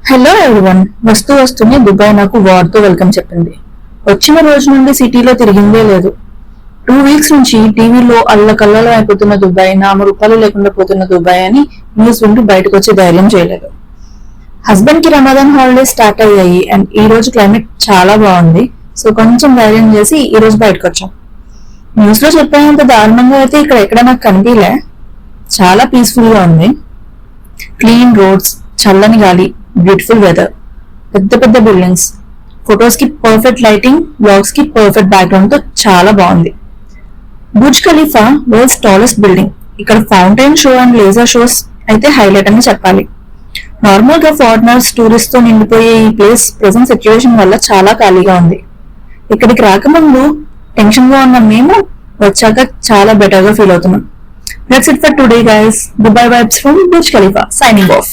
Hello everyone. వస్తూనే Dubai నాకు వార్తో welcome చెప్పింది. వచ్చిన రోజు నుండి సిటీలో తిరిగిందే లేదు. 2 వీక్స్ నుంచి టీవీలో అల్లకల్లలో అయిపోతున్న దుబాయ్, నామరూపాలు లేకుండా పోతున్న దుబాయ్ అని న్యూస్ వింటూ బయటకు వచ్చే ధైర్యం చేయలేదు. హస్బెండ్ కి రమదాన్ హాలిడేస్ స్టార్ట్ అయ్యాయి అండ్ ఈ రోజు క్లైమేట్ చాలా బాగుంది. సో కొంచెం ధైర్యం చేసి ఈ రోజు బయటకు వచ్చాం. న్యూస్ లో చెప్పేంత దారుణంగా అయితే ఇక్కడ ఎక్కడ నాకు కనిపించలే. చాలా పీస్ఫుల్ గా ఉంది. క్లీన్ రోడ్స్, చల్లని గాలి, బ్యూటిఫుల్ వెదర్, పెద్ద పెద్ద బిల్డింగ్స్, ఫొటోస్ కి పర్ఫెక్ట్ లైటింగ్, బ్లాగ్స్ కి పర్ఫెక్ట్ బ్యాక్గ్రౌండ్ తో చాలా బాగుంది. Burj Khalifa world's tallest building. ఇక్కడ fountain show and laser shows అయితే హైలైట్ అని చెప్పాలి. నార్మల్ గా ఫారినర్స్, టూరిస్ట్ తో నిండిపోయే ఈ ప్లేస్ ప్రెసెంట్ సిచ్యువేషన్ వల్ల చాలా ఖాళీగా ఉంది. ఇక్కడికి రాకముందు టెన్షన్ గా ఉన్న మేము వచ్చాక చాలా బెటర్ గా ఫీల్ అవుతున్నాం. That's it for today, guys. Dubai vibes from Burj Khalifa. Signing off.